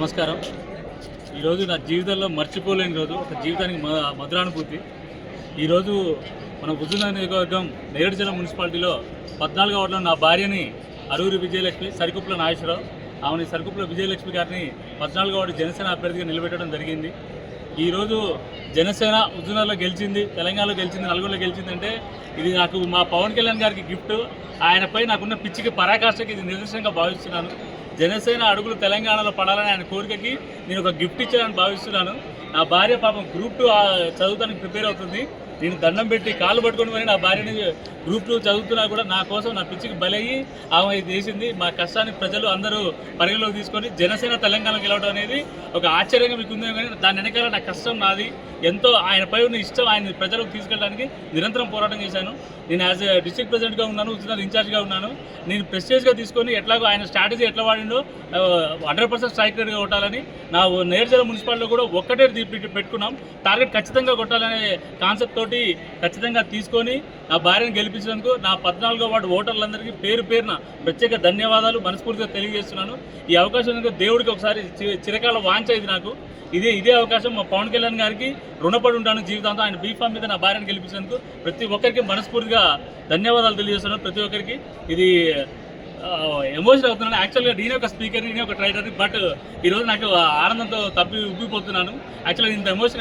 నమస్కారం. ఈరోజు నా జీవితంలో మర్చిపోలేని రోజు, ఒక జీవితానికి మధురానుభూతి. ఈరోజు మన హుజూర్నగర్ నియోజకవర్గం నేరేడు జిల్లా మున్సిపాలిటీలో 14వ వార్డులో నా భార్యని అరూరి విజయలక్ష్మి, సరికుప్పల నాగేశ్వరరావు, ఆమెని సరికుప్పల విజయలక్ష్మి గారిని 14వ వార్డు జనసేన అభ్యర్థిగా నిలబెట్టడం జరిగింది. ఈరోజు జనసేన హుజూర్నగర్లో గెలిచింది, తెలంగాణలో గెలిచింది, నల్గొండలో గెలిచిందంటే ఇది నాకు మా పవన్ కళ్యాణ్ గారికి గిఫ్ట్. ఆయనపై నాకున్న పిచ్చికి పరాకాష్ఠకి ఇది నిదర్శనంగా భావిస్తున్నాను. జనసేన అడుగులు తెలంగాణలో పడాలని ఆయన కోరికకి నేను ఒక గిఫ్ట్ ఇచ్చానని భావిస్తున్నాను. నా భార్య పాపం గ్రూప్ 2 చదువుతానికి ప్రిపేర్ అవుతుంది. నేను దండం పెట్టి కాళ్ళు పట్టుకొని మరి నా భార్యని గ్రూప్ 2 చదువుతున్నా కూడా నా కోసం నా పిచ్చికి బలయ్యి ఆమె ఇది చేసింది. మా కష్టాన్ని ప్రజలు అందరూ పరిగణలోకి తీసుకొని జనసేన తెలంగాణ గెలవడం అనేది ఒక ఆశ్చర్యంగా మీకు ఉందేమో, కానీ దాని వెనకాల నా కష్టం నాది. ఎంతో ఆయనపై ఉన్న ఇష్టం ఆయన ప్రజలకు తీసుకెళ్ళడానికి నిరంతరం పోరాటం చేశాను. నేను యాజ్ ఎ డిస్ట్రిక్ట్ ప్రెసిడెంట్గా ఉన్నాను, హుజూర్నగర్ ఇన్ఛార్జ్గా ఉన్నాను. నేను ప్రెస్టేజ్గా తీసుకొని ఎట్లాగో ఆయన స్ట్రాటజీ ఎట్లా వాడిండో 100% స్ట్రైక్ రేట్గా కొట్టాలని నా నేరేడు జిల్లా మున్సిపాలిటీలో కూడా ఒక్కటే పెట్టుకున్నాం. టార్గెట్ ఖచ్చితంగా కొట్టాలనే కాన్సెప్ట్ తోటి ఖచ్చితంగా తీసుకొని నా భార్యను గెలిపించినందుకు నా 14వ వార్డు ఓటర్లందరికీ పేరు పేరున ప్రత్యేక ధన్యవాదాలు మనస్ఫూర్తిగా తెలియజేస్తున్నాను. ఈ అవకాశం దేవుడికి ఒకసారి చిరకాల వాంఛ ఇది నాకు. ఇదే అవకాశం మా పవన్ కళ్యాణ్ గారికి రుణపడి ఉంటాను జీవితాంతం. ఆయన బీఫామ్ మీద నా భార్యను గెలిపించినందుకు ప్రతి ఒక్కరికి మనస్ఫూర్తిగా ధన్యవాదాలు తెలియజేస్తున్నాను. ప్రతి ఒక్కరికి ఇది ఎమోషన్ అవుతున్నాను. యాక్చువల్గా నేనే ఒక స్పీకర్, నేనే ఒక ట్రైడర్, బట్ ఈరోజు నాకు ఆనందంతో ఉబ్బిపోతున్నాను. యాక్చువల్గా ఇంత ఎమోషన్